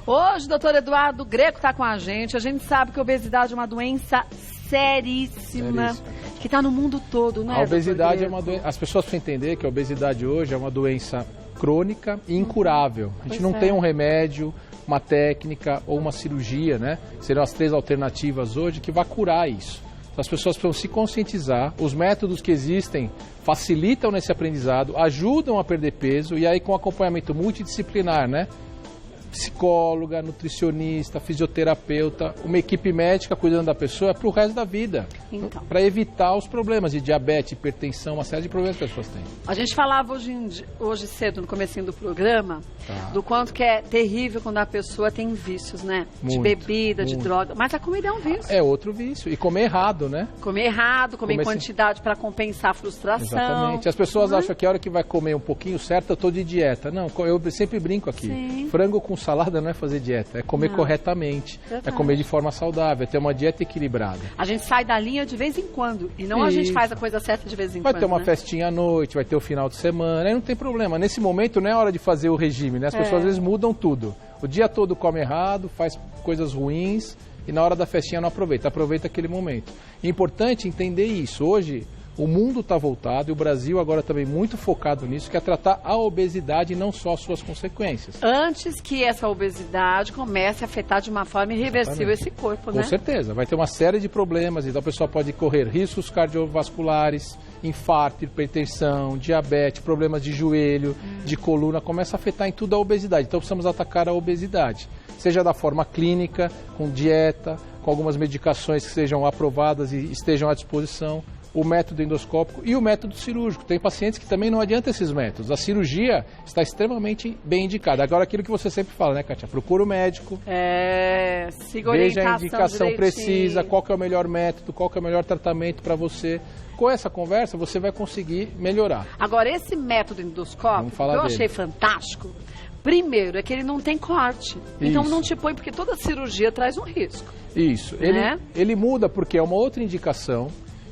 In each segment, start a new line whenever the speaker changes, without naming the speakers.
Hoje, doutor Eduardo Greco está com a gente sabe que a obesidade é uma doença seríssima, que está no mundo todo, né?
A obesidade é uma doença. As pessoas precisam entender que a obesidade hoje é uma doença crônica e incurável. A gente não tem um remédio, uma técnica ou uma cirurgia, né? Seriam as 3 alternativas hoje que vai curar isso. Então, as pessoas precisam se conscientizar. Os métodos que existem facilitam nesse aprendizado, ajudam a perder peso e aí com acompanhamento multidisciplinar, né? Psicóloga, nutricionista, fisioterapeuta, uma equipe médica cuidando da pessoa para o resto da vida.
Então,
para evitar os problemas de diabetes, hipertensão, uma série de problemas que as pessoas têm.
A gente falava hoje cedo, no comecinho do programa, do quanto que é terrível quando a pessoa tem vícios, né? De bebida, de droga. Mas a comida é um vício.
É outro vício. E comer errado, né?
Comer errado, comer em quantidade para compensar a frustração.
Exatamente. As pessoas acham que a hora que vai comer um pouquinho certo, eu estou de dieta. Não, eu sempre brinco aqui.
Sim.
Frango com salada não é fazer dieta, é comer corretamente, é comer de forma saudável, é ter uma dieta equilibrada.
A gente sai da linha de vez em quando, e não a gente faz a coisa certa de vez em quando.
Vai ter uma festinha à noite, vai ter o final de semana, aí não tem problema. Nesse momento não é hora de fazer o regime, né? As pessoas às vezes mudam tudo. O dia todo come errado, faz coisas ruins, e na hora da festinha não aproveita aquele momento. É importante entender isso. Hoje, o mundo está voltado e o Brasil agora também muito focado nisso, que é tratar a obesidade e não só as suas consequências.
Antes que essa obesidade comece a afetar de uma forma irreversível esse corpo, né?
Com certeza, vai ter uma série de problemas, então a pessoa pode correr riscos cardiovasculares, infarto, hipertensão, diabetes, problemas de joelho, de coluna, começa a afetar em tudo a obesidade. Então precisamos atacar a obesidade, seja da forma clínica, com dieta, com algumas medicações que sejam aprovadas e estejam à disposição, o método endoscópico e o método cirúrgico. Tem pacientes que também não adianta esses métodos. A cirurgia está extremamente bem indicada. Agora, aquilo que você sempre fala, né, Kátia? Procura o médico.
Siga
veja a indicação precisa, qual que é o melhor método, qual que é o melhor tratamento para você. Com essa conversa, você vai conseguir melhorar.
Agora, esse método endoscópico, que eu achei fantástico, primeiro, é que ele não tem corte. Então, não te põe, porque toda cirurgia traz um risco.
Isso. Ele muda porque é uma outra indicação.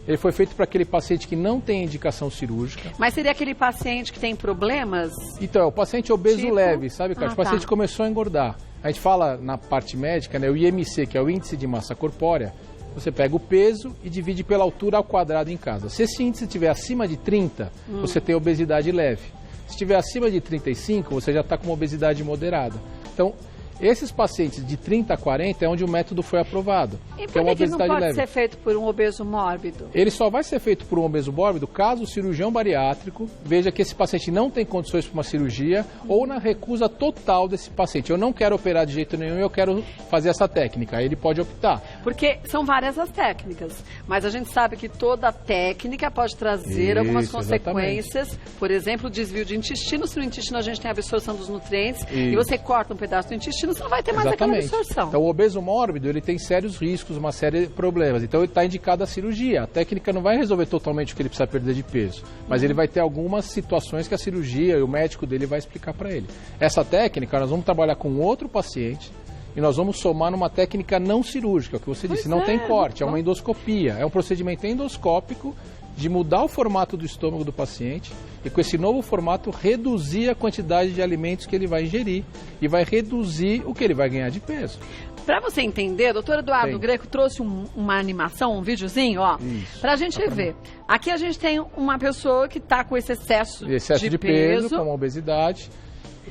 Ele foi feito para aquele paciente que não tem indicação cirúrgica.
Mas seria aquele paciente que tem problemas?
Então, o paciente obeso leve, sabe, Cátia? O paciente começou a engordar. A gente fala na parte médica, né, o IMC, que é o índice de massa corpórea, você pega o peso e divide pela altura ao quadrado em casa. Se esse índice estiver acima de 30, você tem obesidade leve. Se estiver acima de 35, você já está com uma obesidade moderada. Então, esses pacientes de 30 a 40 é onde o método foi aprovado.
E por que não pode ser feito por um obeso mórbido?
Ele só vai ser feito por um obeso mórbido caso o cirurgião bariátrico veja que esse paciente não tem condições para uma cirurgia ou na recusa total desse paciente. Eu não quero operar de jeito nenhum, eu quero fazer essa técnica. Aí ele pode optar.
Porque são várias as técnicas, mas a gente sabe que toda técnica pode trazer algumas consequências. Por exemplo, desvio de intestino. Se no intestino a gente tem a absorção dos nutrientes e você corta um pedaço do intestino, você não vai ter mais aquela absorção.
Então o obeso mórbido, ele tem sérios riscos, uma série de problemas. Então ele está indicado a cirurgia. A técnica não vai resolver totalmente o que ele precisa perder de peso, mas ele vai ter algumas situações que a cirurgia e o médico dele vai explicar para ele. Essa técnica, nós vamos trabalhar com outro paciente e nós vamos somar numa técnica não cirúrgica, o que você disse, não tem corte, é uma endoscopia. É um procedimento endoscópico de mudar o formato do estômago do paciente e com esse novo formato reduzir a quantidade de alimentos que ele vai ingerir e vai reduzir o que ele vai ganhar de peso.
Para você entender, o doutor Eduardo Greco trouxe uma animação, um videozinho, ó, pra gente ver. Aqui a gente tem uma pessoa que tá com esse excesso de peso,
com uma obesidade.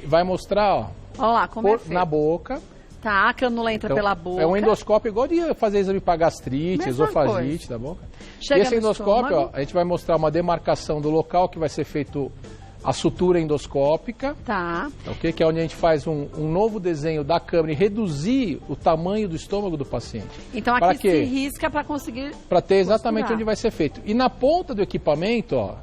Vai mostrar, ó,
lá, como é feito.
Na boca.
Tá, a canula entra pela boca.
É um endoscópio igual de fazer exame para gastrite, esofagite da boca. E esse endoscópio, ó, a gente vai mostrar uma demarcação do local que vai ser feito a sutura endoscópica.
Tá.
Ok? Que é onde a gente faz um novo desenho da câmera e reduzir o tamanho do estômago do paciente.
Então aqui se risca para conseguir...
Para ter exatamente onde vai ser feito. E na ponta do equipamento, ó,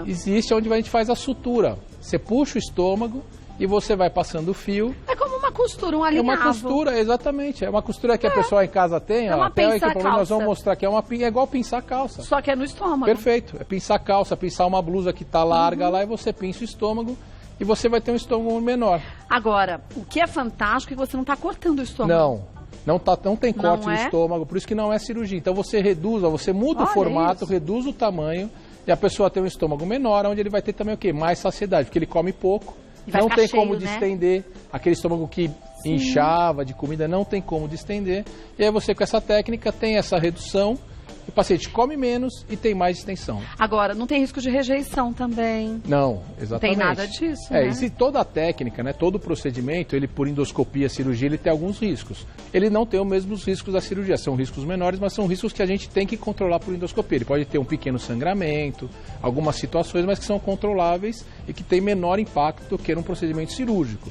existe onde a gente faz a sutura. Você puxa o estômago e você vai passando o fio.
É como uma costura, um alinhavo.
É uma costura, exatamente. É uma costura que a pessoa em casa tem.
Uma pinça calça.
Nós vamos mostrar que é igual pinçar calça.
Só que é no estômago.
Perfeito. É pinçar calça, pinçar uma blusa que está larga lá e você pinça o estômago e você vai ter um estômago menor.
Agora, o que é fantástico é que você não está cortando o estômago.
Não tem corte no estômago, por isso que não é cirurgia. Então você reduz, você muda o formato, reduz o tamanho e a pessoa tem um estômago menor, onde ele vai ter também o quê? Mais saciedade, porque ele come pouco. Não tem como distender aquele estômago que inchava de comida, não tem como distender. E aí você com essa técnica tem essa redução, o paciente come menos e tem mais distensão.
Agora, não tem risco de rejeição também?
Não, exatamente.
Não tem nada disso, né?
E se toda a técnica, né, todo o procedimento, ele por endoscopia, cirurgia, ele tem alguns riscos. Ele não tem os mesmos riscos da cirurgia, são riscos menores, mas são riscos que a gente tem que controlar por endoscopia. Ele pode ter um pequeno sangramento, algumas situações, mas que são controláveis e que tem menor impacto do que um procedimento cirúrgico.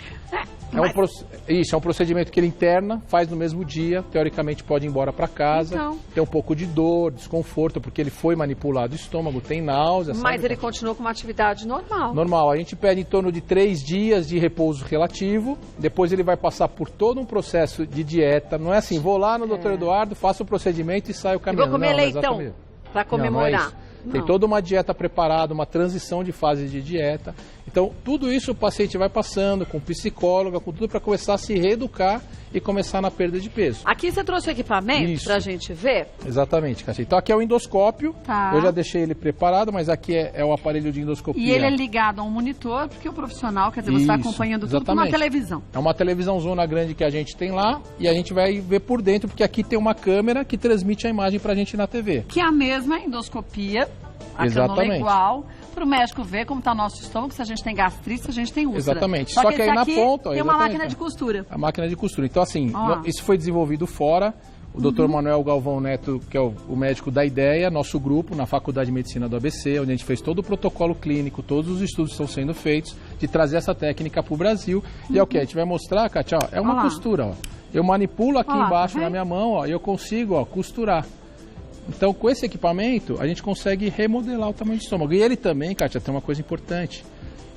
É um procedimento que ele interna, faz no mesmo dia, teoricamente pode ir embora para casa, tem um pouco de dor, desconforto, porque ele foi manipulado o estômago, tem náusea.
Mas ele continua com uma atividade normal.
Normal. A gente pede em torno de 3 dias de repouso relativo, depois ele vai passar por todo um processo de dieta. Não é assim, vou lá no Dr. Eduardo, faço o procedimento e saio caminhando.
E vou comer leitão para comemorar.
Tem toda uma dieta preparada, uma transição de fase de dieta. Então, tudo isso o paciente vai passando com psicóloga, com tudo para começar a se reeducar e começar na perda de peso.
Aqui você trouxe o equipamento para a gente ver?
Exatamente, Cássia. Então, aqui é o endoscópio.
Tá.
Eu já deixei ele preparado, mas aqui é o aparelho de endoscopia.
E ele é ligado a um monitor, porque o profissional, quer dizer, você está acompanhando tudo numa televisão.
É uma televisãozona grande que a gente tem lá e a gente vai ver por dentro, porque aqui tem uma câmera que transmite a imagem para a gente na TV.
Que é a mesma endoscopia. A cânula é igual, para o médico ver como está o nosso estômago, se a gente tem gastrite, se a gente tem úlcera.
Exatamente. Só que aí na ponta...
Tem uma máquina de costura.
A máquina de costura. Então, assim, isso foi desenvolvido fora. O Dr. Manuel Galvão Neto, que é o médico da IDEA, nosso grupo, na Faculdade de Medicina do ABC, onde a gente fez todo o protocolo clínico, todos os estudos estão sendo feitos, de trazer essa técnica para o Brasil. E é o que a gente vai mostrar, Kátia, é uma costura. Eu manipulo aqui embaixo na minha mão e eu consigo costurar. Então, com esse equipamento, a gente consegue remodelar o tamanho do estômago. E ele também, Kátia, tem uma coisa importante.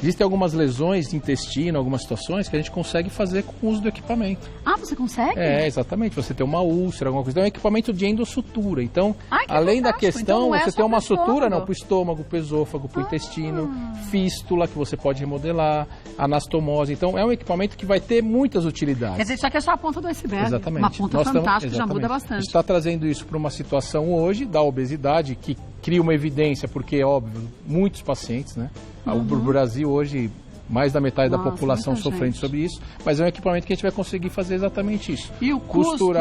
Existem algumas lesões de intestino, algumas situações que a gente consegue fazer com o uso do equipamento.
Ah, você consegue?
Exatamente. Você tem uma úlcera, alguma coisa. Então, é um equipamento de endossutura. Então, além da questão, então, você tem uma sutura para o estômago, para o esôfago, para o intestino, fístula, que você pode remodelar, anastomose. Então, é um equipamento que vai ter muitas utilidades.
Quer dizer, isso aqui é só a ponta do iceberg.
Exatamente.
Uma ponta fantástica, já muda bastante.
A gente está trazendo isso para uma situação hoje da obesidade, que cria uma evidência, porque, óbvio, muitos pacientes, né? O Brasil hoje, mais da metade da população sofrendo sobre isso, mas é um equipamento que a gente vai conseguir fazer exatamente isso.
E o custo?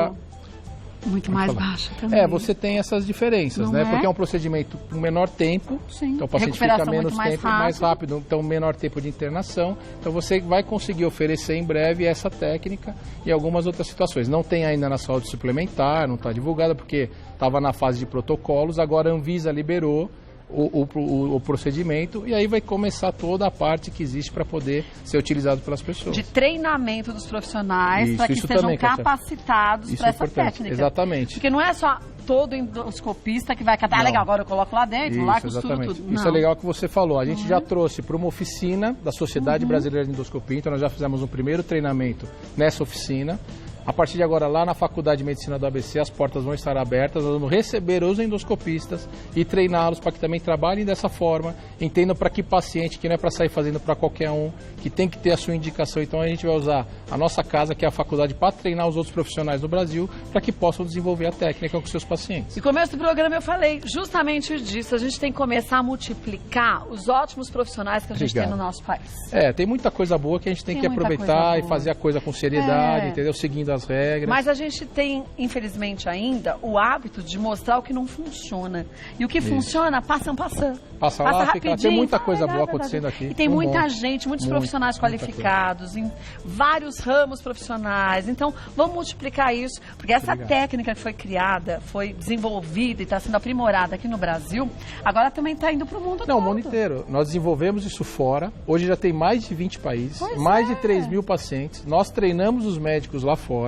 Muito mais baixo também.
Você tem essas diferenças, né? Porque é um procedimento com menor tempo, então o paciente fica menos tempo, mais rápido, então menor tempo de internação. Então você vai conseguir oferecer em breve essa técnica e algumas outras situações. Não tem ainda na saúde suplementar, não está divulgada porque estava na fase de protocolos, agora a Anvisa liberou o procedimento e aí vai começar toda a parte que existe para poder ser utilizado pelas pessoas.
De treinamento dos profissionais para que sejam capacitados para essa técnica.
Exatamente.
Porque não é só todo endoscopista que vai catar, legal, agora eu coloco lá dentro, lá costuro tudo.
Isso é legal que você falou. A gente já trouxe para uma oficina da Sociedade Brasileira de Endoscopia, então nós já fizemos um primeiro treinamento nessa oficina. A partir de agora, lá na Faculdade de Medicina do ABC, as portas vão estar abertas, nós vamos receber os endoscopistas e treiná-los para que também trabalhem dessa forma, entendam para que paciente, que não é para sair fazendo para qualquer um, que tem que ter a sua indicação. Então a gente vai usar a nossa casa, que é a faculdade, para treinar os outros profissionais do Brasil, para que possam desenvolver a técnica com seus pacientes.
No começo do programa eu falei justamente disso, a gente tem que começar a multiplicar os ótimos profissionais que a gente tem no nosso país.
Tem muita coisa boa que a gente tem que aproveitar e fazer a coisa com seriedade, entendeu? Seguindo as regras.
Mas a gente tem, infelizmente ainda, o hábito de mostrar o que não funciona. E o que funciona, passa
lá, rapidinho. Tem muita coisa boa acontecendo aqui.
E tem muita gente, muitos profissionais qualificados, em vários ramos profissionais. Então, vamos multiplicar isso, porque essa técnica que foi criada, foi desenvolvida e está sendo aprimorada aqui no Brasil, agora também está indo para o mundo todo.
Não, o mundo inteiro. Nós desenvolvemos isso fora. Hoje já tem mais de 20 países, mais de 3 mil pacientes. Nós treinamos os médicos lá fora.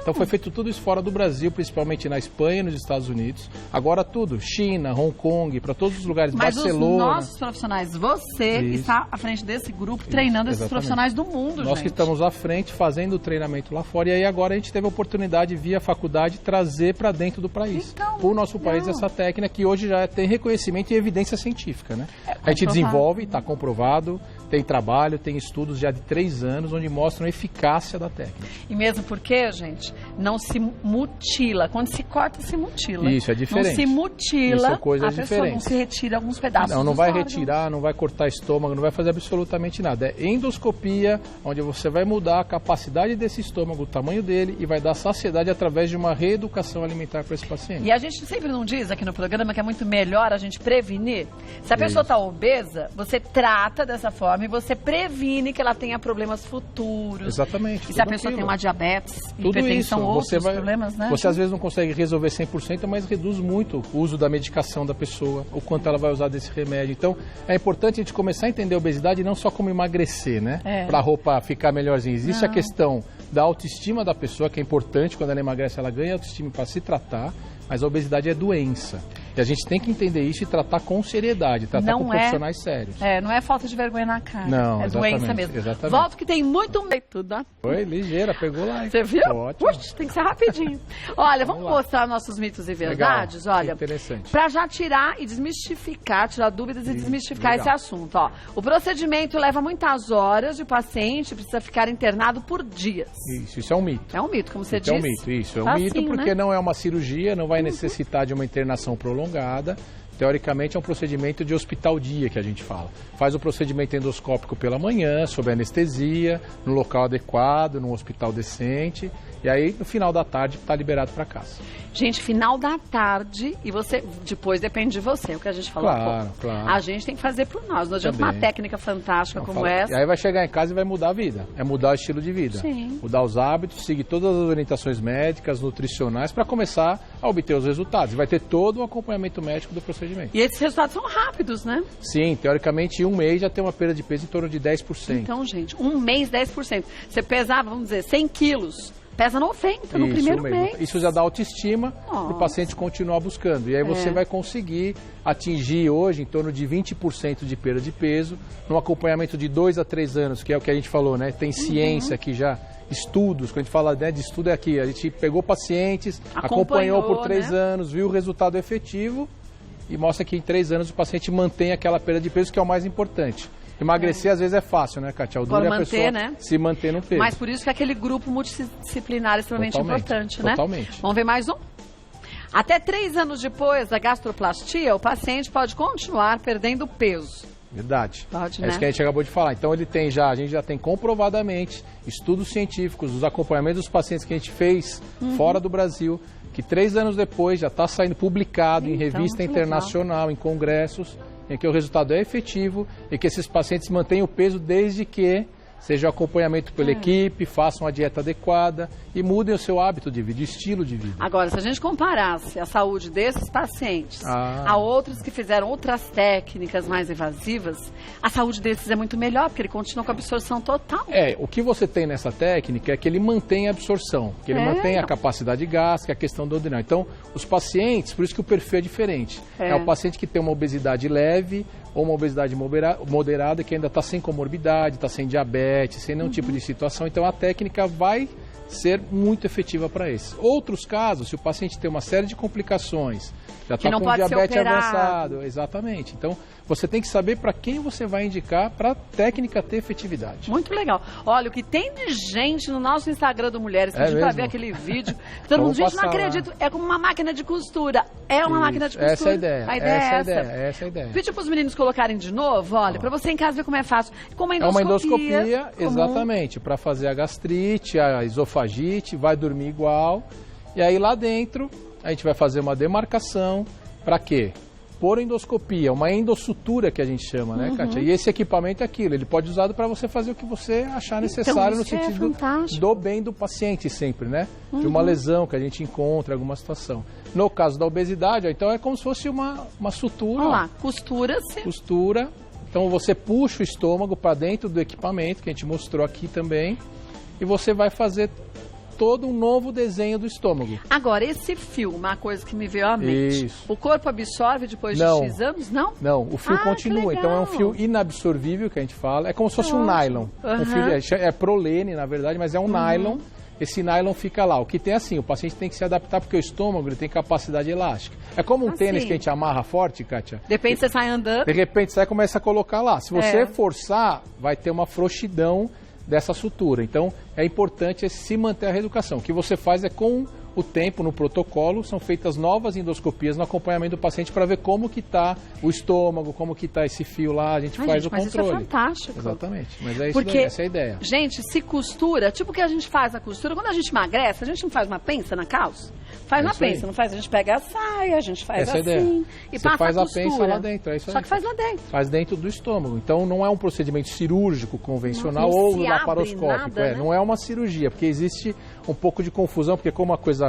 Então foi feito tudo isso fora do Brasil, principalmente na Espanha e nos Estados Unidos. Agora tudo, China, Hong Kong, para todos os lugares, Barcelona.
Mas os nossos profissionais, você está à frente desse grupo, treinando esses profissionais do mundo,
Nós que estamos à frente, fazendo o treinamento lá fora. E aí agora a gente teve a oportunidade, via faculdade, trazer para dentro do país. O nosso país, essa técnica que hoje já tem reconhecimento e evidência científica, né? A gente desenvolve, está comprovado, tem trabalho, tem estudos já de 3 anos, onde mostram a eficácia da técnica.
E mesmo porque porque, gente, não se mutila. Quando se corta, se mutila.
Isso, é diferente.
Não se mutila,
Isso, coisas
a pessoa
diferentes.
não se retira alguns pedaços.
Não vai retirar, não vai cortar estômago, não vai fazer absolutamente nada. É endoscopia, onde você vai mudar a capacidade desse estômago, o tamanho dele, e vai dar saciedade através de uma reeducação alimentar para esse paciente.
E a gente sempre não diz aqui no programa que é muito melhor a gente prevenir. Se a pessoa está obesa, você trata dessa forma e você previne que ela tenha problemas futuros.
Exatamente.
E se a pessoa tem uma diabetes, hipertensão, outros problemas, né?
Você às vezes não consegue resolver 100%, mas reduz muito o uso da medicação da pessoa, o quanto ela vai usar desse remédio. Então, é importante a gente começar a entender a obesidade não só como emagrecer, né? Para a roupa ficar melhorzinha. Existe a questão da autoestima da pessoa, que é importante, quando ela emagrece, ela ganha autoestima para se tratar, mas a obesidade é doença. E a gente tem que entender isso e tratar com seriedade, tratar com profissionais sérios.
Não é falta de vergonha na cara.
Não,
é doença mesmo.
Exatamente.
Volto que tem muito medo, né?
Foi ligeira, pegou lá.
Você viu?
Ótimo.
Puxa, tem que ser rapidinho. Olha, vamos mostrar nossos mitos e verdades.
Legal.
Olha,
interessante.
Para já tirar e desmistificar, tirar dúvidas e desmistificar esse assunto. Ó, o procedimento leva muitas horas e o paciente precisa ficar internado por dias.
Isso é um mito.
É um mito, como você disse.
É um mito, isso. É um mito
assim,
porque não é uma cirurgia, não vai necessitar de uma internação prolongada. Teoricamente é um procedimento de hospital-dia que a gente fala. Faz o procedimento endoscópico pela manhã, sob anestesia, no local adequado, num hospital decente. E aí, no final da tarde, está liberado para casa.
Gente, final da tarde, e você, depois depende de você, é o que a gente falou.
Claro.
A gente tem que fazer por nós. Não adianta uma técnica fantástica como essa.
E aí vai chegar em casa e vai mudar a vida. É mudar o estilo de vida.
Sim.
Mudar os hábitos, seguir todas as orientações médicas, nutricionais, para começar a obter os resultados. E vai ter todo o acompanhamento médico do procedimento.
E esses resultados são rápidos, né?
Sim, teoricamente, em um mês já tem uma perda de peso em torno de 10%.
Então, gente, um mês, 10%. Você pesava, vamos dizer, 100 quilos. Pesa 90 no primeiro mês.
Isso já dá autoestima para o paciente continuar buscando. E aí você vai conseguir atingir hoje em torno de 20% de perda de peso, num acompanhamento de 2 a 3 anos, que é o que a gente falou, né? Tem ciência aqui já, estudos, quando a gente fala de estudo é aqui, a gente pegou pacientes, acompanhou por 3 anos, viu o resultado efetivo e mostra que em 3 anos o paciente mantém aquela perda de peso, que é o mais importante. Emagrecer às vezes é fácil, né, Kátia? O duro é a pessoa se manter no peso.
Mas por isso que aquele grupo multidisciplinar é extremamente importante, né?
Totalmente.
Vamos ver mais um? Até 3 anos depois da gastroplastia, o paciente pode continuar perdendo peso.
Verdade.
Pode,
é isso que a gente acabou de falar. Então a gente já tem comprovadamente estudos científicos, os acompanhamentos dos pacientes que a gente fez fora do Brasil, que 3 anos depois já está saindo publicado em revista internacional, em congressos, em que o resultado é efetivo e que esses pacientes mantêm o peso desde que seja acompanhamento pela equipe, façam a dieta adequada e mudem o seu hábito de vida, o estilo de vida.
Agora, se a gente comparasse a saúde desses pacientes a outros que fizeram outras técnicas mais invasivas, a saúde desses é muito melhor, porque ele continua com a absorção total.
O que você tem nessa técnica é que ele mantém a absorção, que ele mantém a capacidade gástrica, a questão do adrenal. Então, os pacientes, por isso que o perfil é diferente. É o paciente que tem uma obesidade leve ou uma obesidade moderada, que ainda está sem comorbidade, está sem diabetes, sem nenhum tipo de situação. Então, a técnica vai ser muito efetiva para esses. Outros casos, se o paciente tem uma série de complicações, já está com diabetes avançado, exatamente. Então, você tem que saber para quem você vai indicar para a técnica ter efetividade.
Muito legal. Olha, o que tem de gente no nosso Instagram do Mulheres, pediu para ver aquele vídeo. Todo mundo, gente, não acredito, é como uma máquina de costura. É uma máquina de costura.
Essa é a ideia. Essa é a ideia.
Pediu para os meninos colocarem de novo, olha, para você em casa ver como é fácil. Como
é uma endoscopia, exatamente, para fazer a gastrite, a esofagite, vai dormir igual. E aí lá dentro, a gente vai fazer uma demarcação. Para quê? Por endoscopia, uma endossutura que a gente chama, né, Kátia? E esse equipamento é aquilo, ele pode ser usado para você fazer o que você achar necessário, no sentido do bem do paciente sempre, né? De uma lesão que a gente encontra, alguma situação. No caso da obesidade, então é como se fosse uma sutura.
Olha lá, costura-se.
Costura. Então você puxa o estômago para dentro do equipamento, que a gente mostrou aqui também, e você vai fazer todo um novo desenho do estômago.
Agora, esse fio, uma coisa que me veio à mente.
Isso.
O corpo absorve depois de X anos, não?
Não, o fio continua. Então é um fio inabsorvível que a gente fala. É como se fosse um nylon. Um fio, é prolene, na verdade, mas é um nylon. Esse nylon fica lá. O que tem assim, o paciente tem que se adaptar porque o estômago ele tem capacidade elástica. É como um tênis que a gente amarra forte, Kátia.
De repente você sai andando.
De repente você começa a colocar lá. Se você forçar, vai ter uma frouxidão dessa sutura. Então, é importante se manter a reeducação. O que você faz é com o tempo, no protocolo, são feitas novas endoscopias no acompanhamento do paciente para ver como que está o estômago, como que está esse fio lá, a gente faz o controle.
Isso é fantástico.
Exatamente, mas é isso daí, essa é a ideia.
Gente, se costura, tipo o que a gente faz na costura, quando a gente emagrece, a gente não faz uma pensa na calça? Faz uma pensa, não faz? A gente pega a saia, a gente faz assim e
você
passa
faz
a costura.
Pensa lá dentro, é isso aí.
Só que faz lá dentro.
Faz dentro do estômago. Então não é um procedimento cirúrgico convencional
não
ou
se
laparoscópico.
Nada, né?
Não é uma cirurgia, porque existe um pouco de confusão, porque como a coisa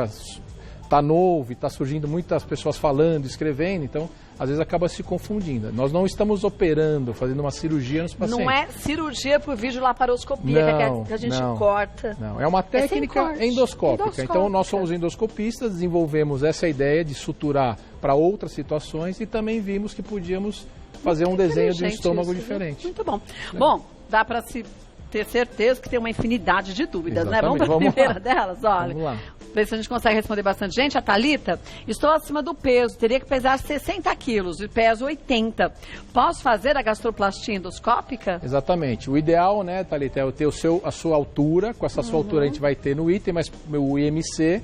está novo e está surgindo muitas pessoas falando, escrevendo, então às vezes acaba se confundindo. Nós não estamos operando, fazendo uma cirurgia nos pacientes.
Não é cirurgia por videolaparoscopia, que a gente corta.
Não, é uma técnica endoscópica. Então nós somos endoscopistas, desenvolvemos essa ideia de suturar para outras situações e também vimos que podíamos fazer um desenho de um estômago diferente.
Muito bom. Bom, dá para se ter certeza que tem uma infinidade de dúvidas, né? Vamos para a primeira delas? Olha.
Vamos lá.
Ver se a gente consegue responder bastante gente. A Thalita, estou acima do peso, teria que pesar 60 quilos e peso 80. Posso fazer a gastroplastia endoscópica?
Exatamente. O ideal, né, Thalita, é ter a sua altura. Com essa sua altura a gente vai ter no item, mas o IMC.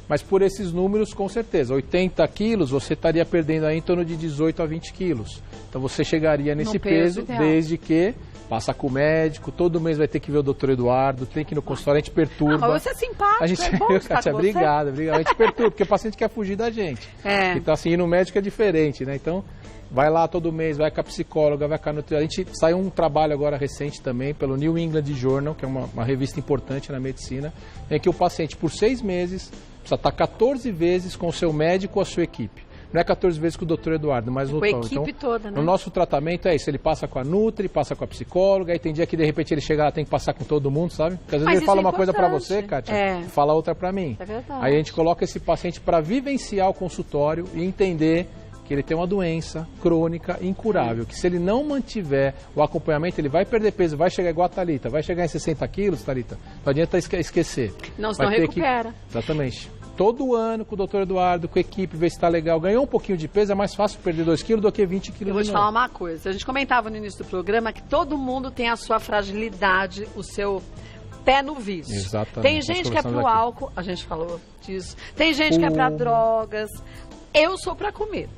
Mas por esses números, com certeza, 80 quilos, você estaria perdendo aí em torno de 18 a 20 quilos. Então você chegaria nesse peso desde que passa com o médico, todo mês vai ter que ver o doutor Eduardo, tem que ir no consultório, a gente perturba.
Mas você é simpático,
a gente,
é bom estar
Kátia,
com
obrigado. A gente perturba, porque o paciente quer fugir da gente. Então assim, ir no médico é diferente, né? Então, vai lá todo mês, vai com a psicóloga, vai com a nutricionista. A gente saiu um trabalho agora recente também, pelo New England Journal, que é uma revista importante na medicina, em que o paciente, por 6 meses, precisa estar 14 vezes com o seu médico ou a sua equipe. Não é 14 vezes com o doutor Eduardo, mas no
a equipe toda, né?
No nosso tratamento é isso, ele passa com a Nutri, passa com a psicóloga, aí tem dia que de repente ele chega lá, tem que passar com todo mundo, sabe? Porque às vezes ele fala uma coisa pra você, Kátia, e fala outra pra mim.
É verdade.
Aí a gente coloca esse paciente para vivenciar o consultório e entender que ele tem uma doença crônica incurável, que se ele não mantiver o acompanhamento, ele vai perder peso, vai chegar igual a Thalita, vai chegar em 60 quilos, Thalita, não adianta esquecer.
Não, senão recupera.
Exatamente. Todo ano com o doutor Eduardo, com a equipe, ver se está legal. Ganhou um pouquinho de peso, é mais fácil perder 2 quilos do que 20 quilos.
Eu vou te falar uma coisa. A gente comentava no início do programa que todo mundo tem a sua fragilidade, o seu pé no vício.
Exatamente.
Tem gente que é pro álcool, a gente falou disso. Tem gente que é para drogas. Eu sou para comida.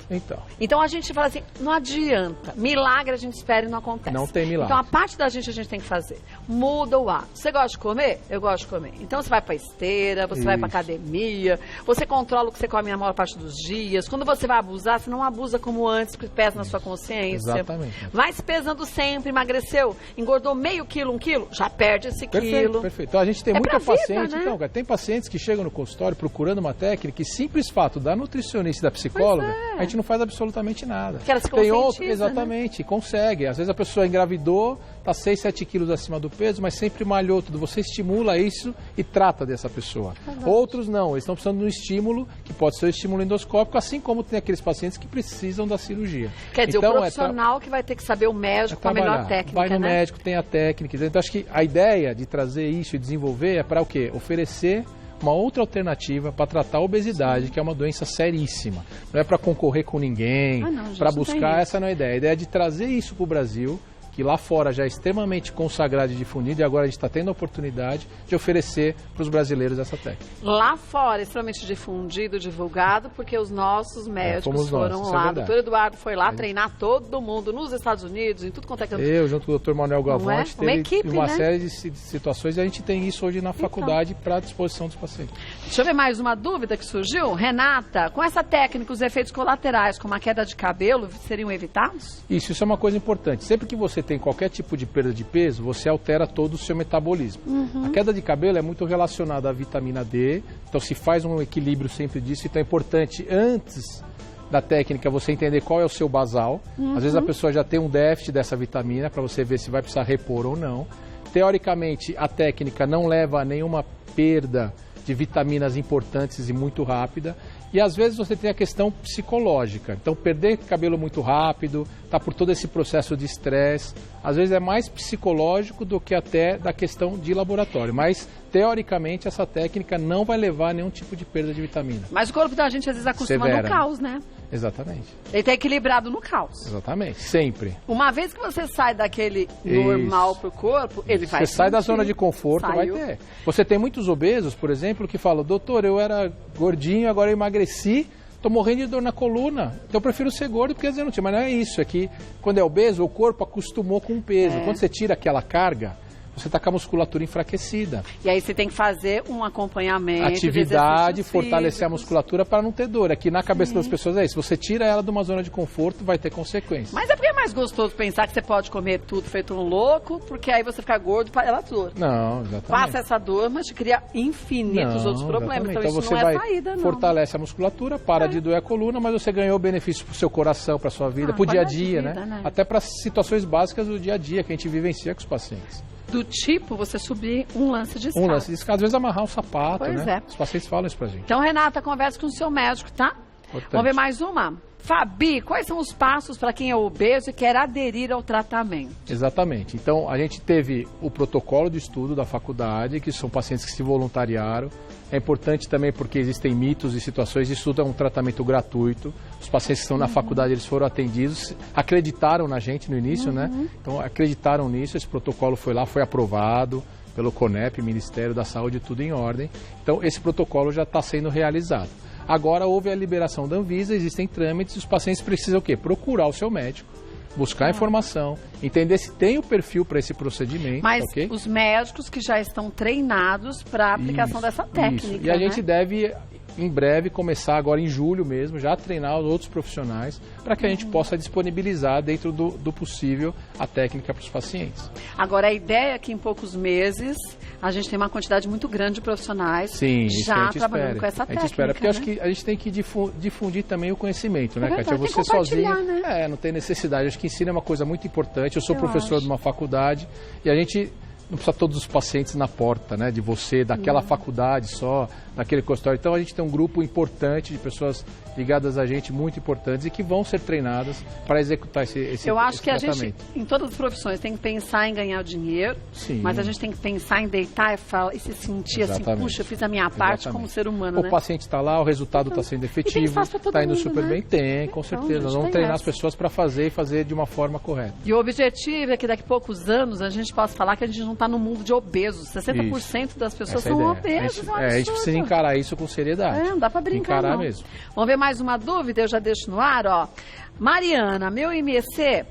Então a gente fala assim, não adianta. Milagre a gente espera e não acontece.
Não tem milagre.
Então a parte da gente a gente tem que fazer. Muda o hábito. Você gosta de comer? Eu gosto de comer. Então você vai para esteira, você vai para academia, você controla o que você come a maior parte dos dias. Quando você vai abusar, você não abusa como antes, porque pesa na sua consciência.
Exatamente.
Vai se pesando sempre, emagreceu, engordou meio quilo, 1 quilo, já perde esse quilo.
Perfeito. Então a gente tem muita paciente, né? Então, tem pacientes que chegam no consultório procurando uma técnica e simples fato da nutricionista, da psicóloga, a gente não faz absolutamente nada.
Que ela se
tem outro,
né?
exatamente, consegue. Às vezes a pessoa engravidou, está 6, 7 quilos acima do peso, mas sempre malhou tudo. Você estimula isso e trata dessa pessoa. Outros não, eles estão precisando de um estímulo, que pode ser um estímulo endoscópico, assim como tem aqueles pacientes que precisam da cirurgia.
Quer dizer, então, o profissional que vai ter que saber o médico com a melhor técnica,
vai no médico, tem a técnica. Então acho que a ideia de trazer isso e desenvolver é para o quê? Oferecer uma outra alternativa para tratar a obesidade, que é uma doença seríssima. Não é para concorrer com ninguém, para buscar, essa não é a ideia. A ideia é de trazer isso para o Brasil, que lá fora já é extremamente consagrado e difundido, e agora a gente está tendo a oportunidade de oferecer para os brasileiros essa técnica.
Lá fora, extremamente difundido, divulgado, porque os nossos médicos foram lá. O doutor Eduardo foi lá treinar todo mundo, nos Estados Unidos, em tudo quanto é canto.
Eu, junto com o doutor Manuel Galvante,
uma equipe,
uma série de situações, e a gente tem isso hoje na faculdade para a disposição dos pacientes.
Deixa eu ver mais uma dúvida que surgiu. Renata, com essa técnica, os efeitos colaterais, como a queda de cabelo, seriam evitados?
Isso é uma coisa importante. Sempre que você tem qualquer tipo de perda de peso, você altera todo o seu metabolismo. A queda de cabelo é muito relacionada à vitamina D, então se faz um equilíbrio sempre disso, então é importante antes da técnica você entender qual é o seu basal. Às vezes a pessoa já tem um déficit dessa vitamina para você ver se vai precisar repor ou não. Teoricamente, a técnica não leva a nenhuma perda de vitaminas importantes e muito rápida. E às vezes você tem a questão psicológica. Então, perder cabelo muito rápido, tá por todo esse processo de estresse. Às vezes é mais psicológico do que até da questão de laboratório. Mas, teoricamente, essa técnica não vai levar a nenhum tipo de perda de vitamina.
Mas o corpo da gente às vezes acostuma no caos, né?
Exatamente.
Ele está equilibrado no caos.
Exatamente, sempre.
Uma vez que você sai daquele normal pro corpo, ele vai
Você sai da zona de conforto, vai ter. Você tem muitos obesos, por exemplo, que falam, doutor, eu era gordinho, agora eu emagreci, tô morrendo de dor na coluna, então eu prefiro ser gordo porque às vezes eu não tinha. Mas não é isso, é que quando é obeso, o corpo acostumou com o peso. Quando você tira aquela carga, você está com a musculatura enfraquecida.
E aí você tem que fazer um acompanhamento.
Atividade, fortalecer a musculatura para não ter dor. Aqui na cabeça das pessoas é isso. Você tira ela de uma zona de conforto, vai ter consequências.
Mas é porque é mais gostoso pensar que você pode comer tudo feito um louco, porque aí você fica gordo para ela dor.
Não, exatamente.
Passa essa dor, mas te cria infinitos outros problemas. Então isso
você
não é saída, não.
Fortalece a musculatura, para de doer a coluna, mas você ganhou benefícios para o seu coração, para a sua vida, para o dia a dia, né? Até para situações básicas do dia a dia que a gente vivencia com os pacientes.
Do tipo, você subir um lance de escada.
Um lance de escada, às vezes amarrar um sapato,
pois
né? Os pacientes falam isso pra gente.
Então, Renata, converse com o seu médico, tá?
Importante.
Vamos ver mais uma? Fabi, quais são os passos para quem é obeso e quer aderir ao tratamento?
Exatamente. Então, a gente teve o protocolo de estudo da faculdade, que são pacientes que se voluntariaram. É importante também porque existem mitos e situações. Isso é um tratamento gratuito. Os pacientes que estão na faculdade, eles foram atendidos, acreditaram na gente no início, né? Então, acreditaram nisso. Esse protocolo foi lá, foi aprovado pelo CONEP, Ministério da Saúde, tudo em ordem. Então, esse protocolo já está sendo realizado. Agora houve a liberação da Anvisa, existem trâmites, os pacientes precisam o quê? Procurar o seu médico, buscar informação, entender se tem o perfil para esse procedimento.
Mas os médicos que já estão treinados para a aplicação dessa técnica.
Isso. E a gente deve, em breve, começar agora em julho mesmo, já a treinar os outros profissionais para que a gente possa disponibilizar dentro do possível a técnica para os pacientes.
Agora, a ideia é que em poucos meses a gente tem uma quantidade muito grande de profissionais já trabalhando com essa técnica. A gente espera,
porque acho que a gente tem que difundir também o conhecimento, né, Kátia? Você sozinho, não tem necessidade. Acho que ensino é uma coisa muito importante. Eu sou professor de uma faculdade e a gente não precisa todos os pacientes na porta, né, de você, daquela faculdade só, daquele consultório. Então a gente tem um grupo importante de pessoas ligadas a gente, muito importantes, e que vão ser treinadas para executar esse tratamento.
Eu acho que a gente, em todas as profissões, tem que pensar em ganhar dinheiro, mas a gente tem que pensar em deitar e se sentir assim, puxa, eu fiz a minha parte como ser humano, né?
O paciente está lá, o resultado está sendo efetivo, está indo super bem. Tem, com certeza. Nós vamos treinar as pessoas para fazer e fazer de uma forma correta.
E o objetivo é que daqui a poucos anos a gente possa falar que a gente não está no mundo de obesos. 60% das pessoas são obesas.
A gente precisa encarar isso com seriedade.
Não dá pra brincar,
encarar mesmo.
Vamos ver mais uma dúvida? Eu já deixo no ar, ó. Mariana, meu IMC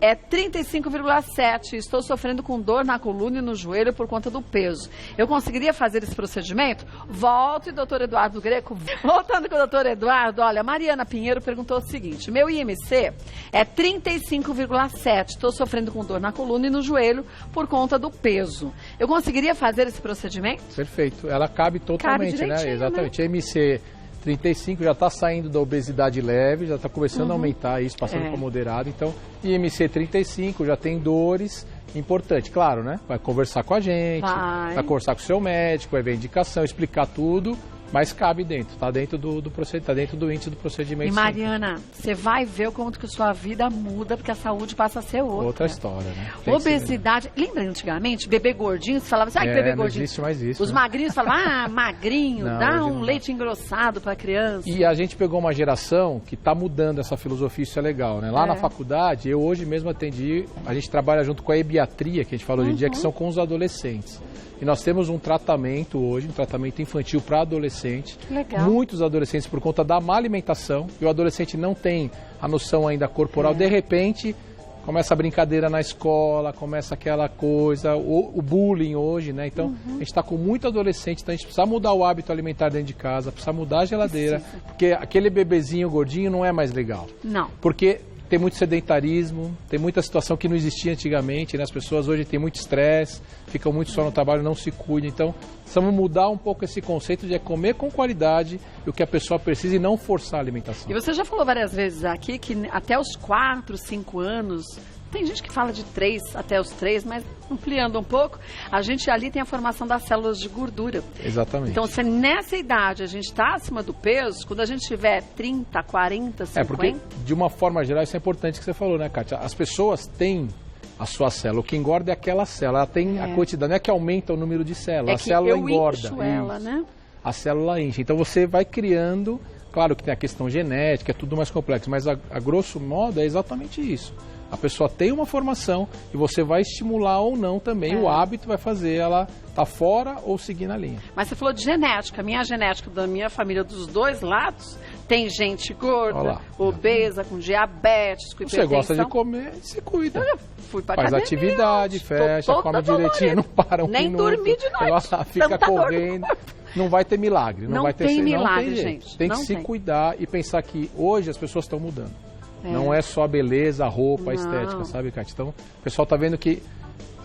é 35,7. Estou sofrendo com dor na coluna e no joelho por conta do peso. Eu conseguiria fazer esse procedimento? Volte, doutor Eduardo Greco. Voltando com o doutor Eduardo, olha, Mariana Pinheiro perguntou o seguinte: meu IMC é 35,7. Estou sofrendo com dor na coluna e no joelho por conta do peso. Eu conseguiria fazer esse procedimento?
Perfeito. Ela cabe totalmente, né? Exatamente. Né? IMC 35 já está saindo da obesidade leve, já está começando a aumentar isso, passando para moderado. Então, IMC 35 já tem dores, importante, claro, né? Vai conversar com a gente, vai conversar com o seu médico, vai ver a indicação, explicar tudo, mas cabe dentro, está dentro do procedimento, está dentro do índice do procedimento.
E Mariana, você vai ver o quanto que sua vida muda, porque a saúde passa a ser outra.
Outra história, né?
Obesidade, lembra antigamente, bebê gordinho, você falava assim, que bebê gordinho. Não
existe mais isso.
Os magrinhos falavam, magrinho, não, dá um leite engrossado para a criança.
E a gente pegou uma geração que está mudando essa filosofia, isso é legal, né? Lá na faculdade, eu hoje mesmo atendi, a gente trabalha junto com a ebiatria, que a gente fala hoje em dia, que são com os adolescentes. E nós temos um tratamento hoje, um tratamento infantil para adolescente.
Legal.
Muitos adolescentes, por conta da má alimentação, e o adolescente não tem a noção ainda corporal, de repente começa a brincadeira na escola, começa aquela coisa, o bullying hoje, né? Então, a gente está com muito adolescente, então a gente precisa mudar o hábito alimentar dentro de casa, precisa mudar a geladeira, porque aquele bebezinho gordinho não é mais legal.
Não.
Porque tem muito sedentarismo, tem muita situação que não existia antigamente, né? As pessoas hoje têm muito estresse, ficam muito só no trabalho, não se cuidam. Então, precisamos mudar um pouco esse conceito de comer com qualidade o que a pessoa precisa e não forçar a alimentação.
E você já falou várias vezes aqui que até os 4, 5 anos... Tem gente que fala de 3 até os 3, mas ampliando um pouco, a gente ali tem a formação das células de gordura.
Exatamente.
Então, se nessa idade a gente está acima do peso, quando a gente tiver 30, 40, 50...
porque, de uma forma geral, isso é importante que você falou, né, Kátia? As pessoas têm a sua célula. O que engorda é aquela célula. Ela tem a quantidade, não é que aumenta o número de células. A célula engorda.
Ela, né?
A célula enche. Então, você vai criando Claro que tem a questão genética, é tudo mais complexo, mas a grosso modo é exatamente isso. A pessoa tem uma formação e você vai estimular ou não também, o hábito vai fazer ela estar fora ou seguir na linha.
Mas você falou de genética. A minha genética da minha família dos dois lados tem gente gorda, obesa, com diabetes, com hipertensão.
Você gosta de comer, se cuida.
Eu fui pra
Faz
academia,
atividade, fecha, come direitinho, não para um
nem
minuto.
dormir de noite.
Fica correndo. Não vai ter milagre.
Não
vai ter
tem milagre,
não tem jeito.
gente.
Tem que se cuidar e pensar que hoje as pessoas estão mudando. Não é só a beleza, a roupa, a estética, sabe, Kátia? Então, o pessoal está vendo que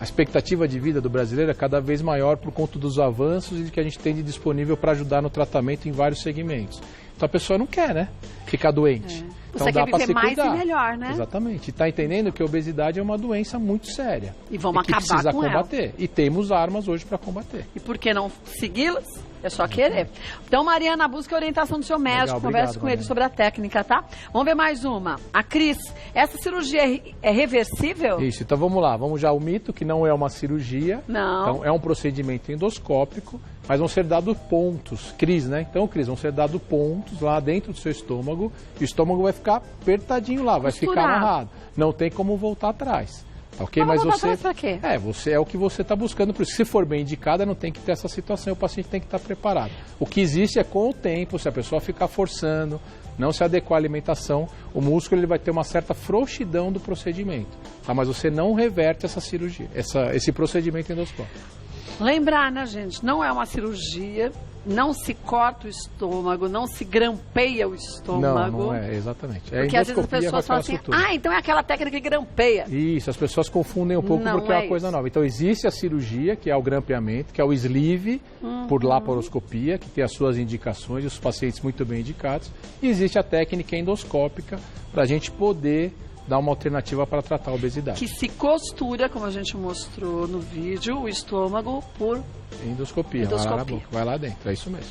a expectativa de vida do brasileiro é cada vez maior por conta dos avanços e do que a gente tem de disponível para ajudar no tratamento em vários segmentos. Então, a pessoa não quer, né? Ficar doente. Então,
você
dá
quer viver mais
cuidar.
e melhor, né?
Exatamente. E está entendendo que a obesidade é uma doença muito séria.
E vamos
que
acabar
precisa
com
combater.
ela.
E temos armas hoje para combater.
E por que não segui-las? É só querer. Então, Mariana, busca a orientação do seu médico, converse com ele sobre a técnica, tá? Vamos ver mais uma. A Cris, essa cirurgia é reversível?
Isso, então vamos lá. Vamos já o mito, que não é uma cirurgia.
Não.
Então, é um procedimento endoscópico, mas vão ser dados pontos. Cris, né? Então, Cris, vão ser dados pontos lá dentro do seu estômago. E o estômago vai ficar apertadinho lá, vai ficar amarrado. Não tem como voltar atrás. Ok, mas você
pra quê?
É o que você está buscando, por isso, se for bem indicada, não tem que ter essa situação, o paciente tem que estar preparado. O que existe é com o tempo, se a pessoa ficar forçando, não se adequar à alimentação, o músculo ele vai ter uma certa frouxidão do procedimento, tá? Mas você não reverte essa cirurgia, esse procedimento endoscópico.
Lembrar, né, gente, não é uma cirurgia, não se corta o estômago, não se grampeia o estômago.
Não é, exatamente.
Porque às vezes as pessoas falam assim, então é aquela técnica que grampeia.
Isso, as pessoas confundem um pouco porque é uma coisa nova. Então existe a cirurgia, que é o grampeamento, que é o sleeve, por laparoscopia, que tem as suas indicações, os pacientes muito bem indicados. E existe a técnica endoscópica, para a gente poder dar uma alternativa para tratar a obesidade.
Que se costura, como a gente mostrou no vídeo, o estômago por
endoscopia. Vai lá na boca, vai lá dentro, é isso mesmo.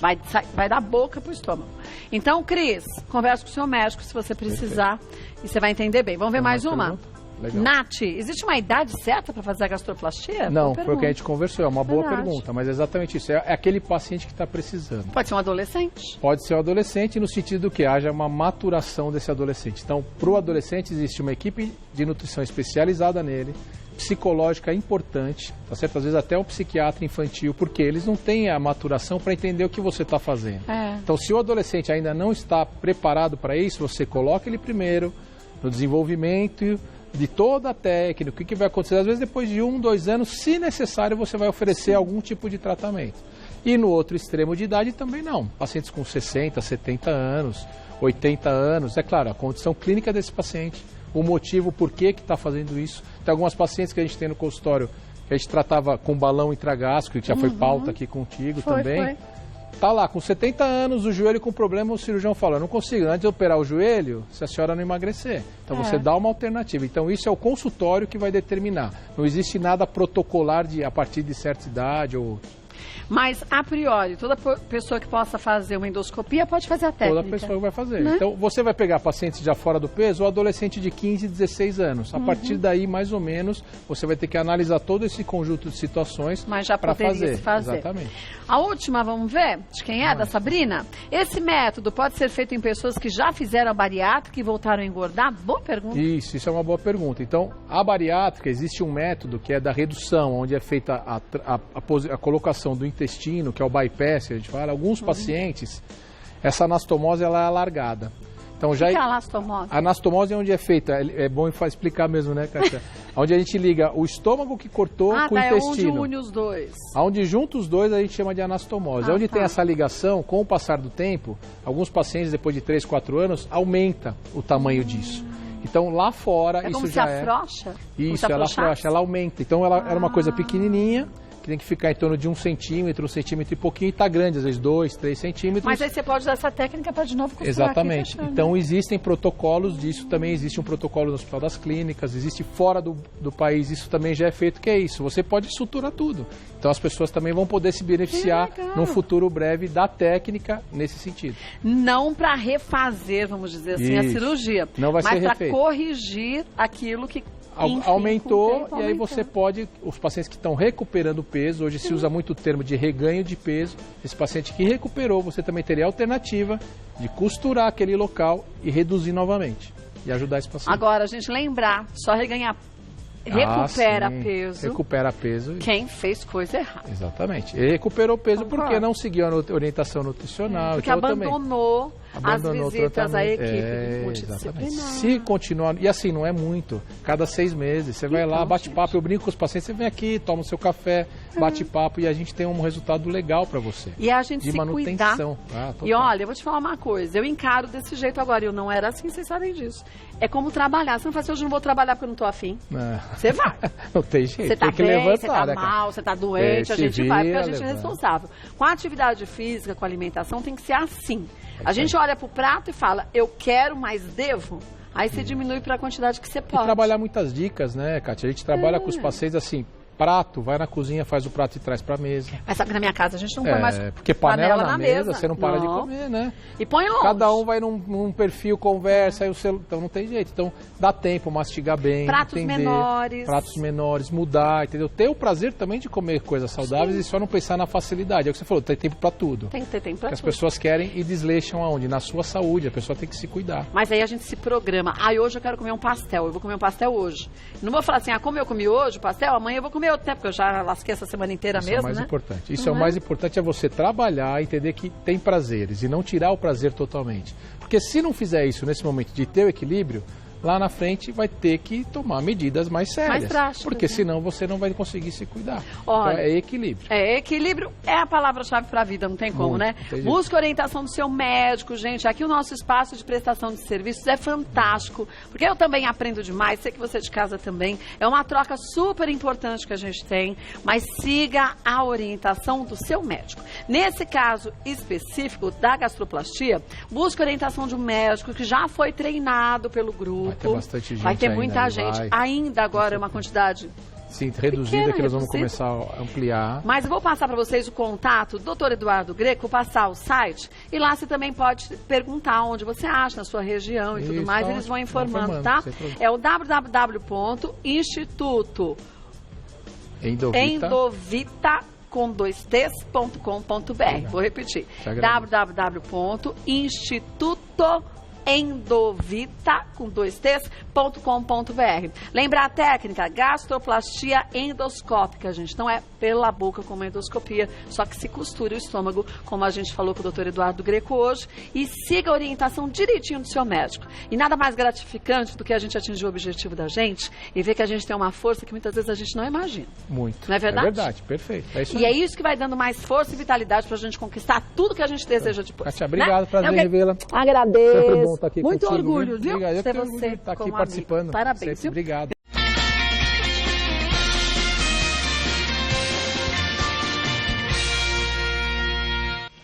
Vai da boca para o estômago. Então, Cris, converse com o seu médico se você precisar. Perfeito. E você vai entender bem. Vamos ver mais uma? Legal. Nath, existe uma idade certa para fazer a gastroplastia?
Não, foi o que a gente conversou, é uma boa pergunta, mas é exatamente isso, é aquele paciente que está precisando.
Pode ser um adolescente?
Pode ser um adolescente no sentido que haja uma maturação desse adolescente. Então, para o adolescente existe uma equipe de nutrição especializada nele, psicológica importante, tá certo? Às vezes até um psiquiatra infantil, porque eles não têm a maturação para entender o que você está fazendo. Então, se o adolescente ainda não está preparado para isso, você coloca ele primeiro no desenvolvimento de toda a técnica, o que vai acontecer. Às vezes, depois de 1, 2 anos, se necessário, você vai oferecer algum tipo de tratamento. E no outro extremo de idade também não. Pacientes com 60, 70 anos, 80 anos, é claro, a condição clínica desse paciente, o motivo, por que está fazendo isso. Tem algumas pacientes que a gente tem no consultório, que a gente tratava com balão intragástrico, que já foi pauta aqui contigo também. Tá lá, com 70 anos, o joelho com problema, o cirurgião fala, não consigo, antes de operar o joelho, se a senhora não emagrecer. Então você dá uma alternativa. Então isso é o consultório que vai determinar. Não existe nada protocolar a partir de certa idade ou...
Mas, a priori, toda pessoa que possa fazer uma endoscopia pode fazer a técnica.
Toda pessoa vai fazer. Né? Então, você vai pegar pacientes já fora do peso ou adolescente de 15, 16 anos. A partir daí, mais ou menos, você vai ter que analisar todo esse conjunto de situações para fazer. Exatamente.
A última, vamos ver? De quem é? Da Sabrina? Esse método pode ser feito em pessoas que já fizeram a bariátrica e voltaram a engordar? Boa pergunta.
Isso é uma boa pergunta. Então, a bariátrica, existe um método que é da redução, onde é feita a colocação do intestino, que é o bypass, que a gente fala. Alguns pacientes, essa anastomose ela é alargada. Então, já
o que é a anastomose?
A anastomose é onde é feita, é bom explicar mesmo, né, Kátia? Onde a gente liga o estômago que cortou com o intestino.
É onde une os dois.
Onde junta os dois a gente chama de anastomose. Onde tem essa ligação, com o passar do tempo, alguns pacientes depois de 3, 4 anos, aumenta o tamanho disso. Então, lá fora, isso já é...
afrouxa?
Isso, ela afrouxa, ela aumenta. Então, ela era uma coisa pequenininha, que tem que ficar em torno de 1 centímetro, 1 centímetro e pouquinho, e está grande, às vezes 2, 3 centímetros.
Mas aí você pode usar essa técnica para de novo costurar.
Exatamente. Aqui, então existem protocolos disso, também existe um protocolo no Hospital das Clínicas, existe fora do país, isso também já é feito, que é isso, você pode suturar tudo. Então as pessoas também vão poder se beneficiar num futuro breve da técnica nesse sentido.
Não para refazer, vamos dizer assim, a cirurgia,
não vai
mas
para
corrigir aquilo que
aumentou, e aí você pode, os pacientes que estão recuperando peso, hoje se usa muito o termo de reganho de peso, esse paciente que recuperou, você também teria a alternativa de costurar aquele local e reduzir novamente, e ajudar esse paciente.
Agora, a gente lembrar, só recupera peso quem fez coisa errada.
Exatamente. Ele recuperou peso porque não seguiu a orientação nutricional.
Porque abandonou as visitas à equipe multidisciplinar.
Se continuar, e assim, não é muito, cada 6 meses, você vai lá, bate papo, eu brinco com os pacientes, você vem aqui, toma o seu café, bate papo e a gente tem um resultado legal para você.
E a gente
de
se
manutenção.
E olha, eu vou te falar uma coisa, eu encaro desse jeito agora, eu não era assim, vocês sabem disso. É como trabalhar, você não fala assim, hoje eu não vou trabalhar porque eu não tô afim. Você vai.
Não tem jeito,
você tá
tem que
bem,
levantar,
você tá
né,
mal, você tá doente, a gente vai, porque a gente é responsável. Com a atividade física, com a alimentação, tem que ser assim. A gente olha pro prato e fala, eu quero, mas devo. Aí você diminui para a quantidade que você pode.
E trabalhar muitas dicas, né, Kátia? A gente trabalha com os pacientes assim, prato, vai na cozinha, faz o prato e traz para a mesa.
Mas sabe que na minha casa a gente não põe mais
porque panela na mesa, você não para de comer, né?
E põe longe.
Cada um vai num perfil, conversa, aí o celular, então não tem jeito. Então dá tempo, mastigar bem,
pratos menores,
mudar, entendeu? Ter o prazer também de comer coisas saudáveis e só não pensar na facilidade. É o que você falou, tem tempo para tudo.
Tem que ter tempo para tudo.
As pessoas querem e desleixam aonde? Na sua saúde, a pessoa tem que se cuidar.
Mas aí a gente se programa. Hoje eu quero comer um pastel, eu vou comer um pastel hoje. Não vou falar assim, como eu comi hoje o pastel, amanhã eu vou comer outro, porque eu já lasquei essa semana inteira mesmo,
Isso é o mais importante. Isso é o mais importante, é você trabalhar, entender que tem prazeres e não tirar o prazer totalmente. Porque se não fizer isso nesse momento de ter o equilíbrio, lá na frente vai ter que tomar medidas mais sérias.
Mais drásticas,
porque senão você não vai conseguir se cuidar.
Olha,
então é equilíbrio.
Equilíbrio é a palavra-chave para a vida, não tem como, né? Busque orientação do seu médico, gente. Aqui o nosso espaço de prestação de serviços é fantástico, porque eu também aprendo demais, sei que você de casa também. É uma troca super importante que a gente tem, mas siga a orientação do seu médico. Nesse caso específico da gastroplastia, busque orientação de um médico que já foi treinado pelo grupo.
Vai ter bastante gente.
Vai ter muita gente. Ainda agora é uma quantidade
reduzida, que nós vamos começar a ampliar.
Mas eu vou passar para vocês o contato do Dr. Eduardo Greco, passar o site, e lá você também pode perguntar onde você acha, na sua região e tudo mais, eles vão informando, tá? É o www.instituto Endovita com 2Ts.com.br. Vou repetir. www.institutoendovita com 2Ts.com.br. Lembra a técnica? Gastroplastia endoscópica, gente. Não é pela boca como a endoscopia, só que se costura o estômago, como a gente falou com o Dr. Eduardo Greco hoje, e siga a orientação direitinho do seu médico. E nada mais gratificante do que a gente atingir o objetivo da gente e ver que a gente tem uma força que muitas vezes a gente não imagina.
Muito.
Não é verdade?
É verdade, perfeito. É isso
e é isso que vai dando mais força e vitalidade pra gente conquistar tudo que a gente deseja depois.
Kátia, obrigado, prazer revê-la.
Agradeço.
Sempre bom estar aqui
muito
contigo,
orgulho, viu?
Obrigado.
Ser você
estar aqui
como
participando.
amigo. Parabéns, viu?
Obrigado.